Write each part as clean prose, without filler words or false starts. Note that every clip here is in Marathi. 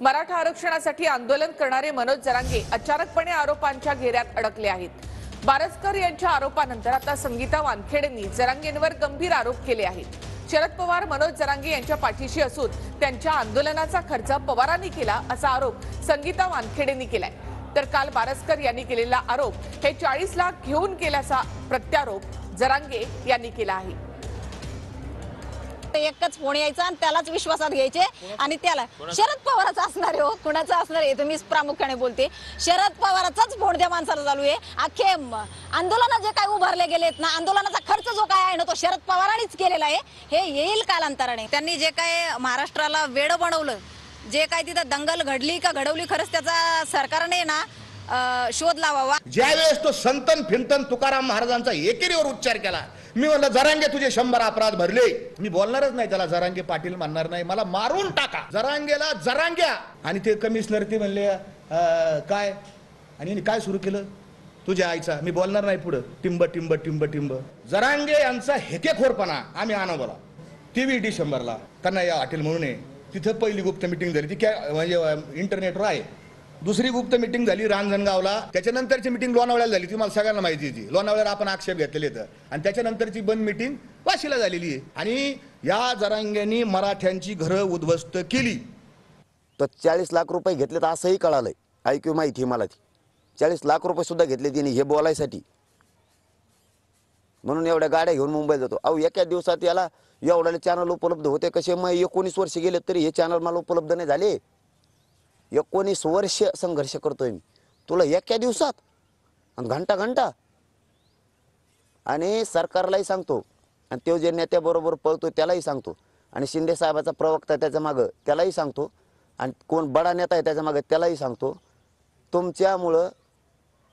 मराठा आरक्षणासाठी आंदोलन करणारे मनोज जरांगे अचानकपणे आरोपांच्या घेऱ्यात अडकले आहेत। बारसकर यांच्या आरोपानंतर आता संगीता वानखेडेंनी जरांगेंवर गंभीर आरोप केले आहेत। शरद पवार मनोज जरांगे यांच्या पाठीशी असून त्यांच्या आंदोलनाचा खर्च पवारांनी केला असा आरोप संगीता वानखेडेंनी केलाय। तर काल बारसकर यांनी केलेला आरोप हे 40 लाख घेऊन केल्याचा प्रत्यारोप जरांगे यांनी केला आहे। एकच फोन यायचा आणि त्यालाच विश्वासात घ्यायचे आणि त्याला शरद पवाराचा असणार आहे। हो, कुणाचा असणार आहे तुम्ही प्रामुख्याने बोलते। शरद पवाराचाच फोन त्या माणसाला चालू आहे। अख्खे आंदोलन जे काय उभारले गेलेत ना, आंदोलनाचा खर्च जो काय आहे ना तो शरद पवारांनीच केलेला आहे। हे येईल कालांतराने। त्यांनी जे काय महाराष्ट्राला वेड बनवलं, जे काय तिथं दंगल घडली का घडवली, खरंच त्याचा सरकारने ना शोध लावावा। ज्यावेळेस तो संतन फिंतन तुकाराम महाराजांचा एकेरीवर उच्चार केला, मी म्हणलं जरांगे तुझे 100 अपराध भरले, मी बोलणारच नाही त्याला जरांगे पाटील म्हणणार नाही, मला मारून टाका जरांगेला जरांग्या। आणि ते कमिशनर ते म्हणले काय, आणि काय सुरू केलं, तुझ्या आईचा मी बोलणार नाही पुढे, टिंब टिंब टिंब टिंब। जरांगे यांचा हेकेखोरपणा आम्ही आणवला 23 डिसेंबरला कन्हैया हॉटेल म्हणून आहे, तिथं पहिली गुप्त मिटिंग झाली, ती म्हणजे इंटरनेटवर आहे। दुसरी गुप्त मिटिंग झाली रांजणगावला, त्याच्यानंतरची मिटिंग लोणावळ्याला झाली, तुम्हाला सगळ्यांना माहिती आहे। लोणावळ्याला आपण आक्षेप घेतलेले आहेत आणि त्याच्यानंतरची बंद मिटिंग वाशीला झालेली आहे। आणि या जरांग्यांनी मराठ्यांची घरं उद्ध्वस्त केली। तर 40 लाख रुपये घेतले तर असंही कळालंय, ऐकू माहिती मला ती 40 लाख रुपये सुद्धा घेतले तिने हे बोलायसाठी, म्हणून एवढ्या गाड्या घेऊन मुंबईत जातो। अहो एका दिवसात याला एवढ्याले चॅनल उपलब्ध होते कसे? मग 19 वर्ष गेले तरी हे चॅनल मला उपलब्ध नाही झाले। 19 वर्ष संघर्ष करतोय मी, तुला एका दिवसात आणि घंटा घंटा। आणि सरकारलाही सांगतो आणि तो जे नेत्याबरोबर पळतो त्यालाही सांगतो, आणि शिंदे साहेबाचा प्रवक्ता त्याच्या मागं त्यालाही सांगतो, आणि कोण बडा नेता आहे त्याच्या मागं त्यालाही सांगतो, तुमच्यामुळं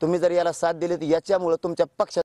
तुम्ही जर याला साथ दिली तर याच्यामुळं तुमच्या पक्षात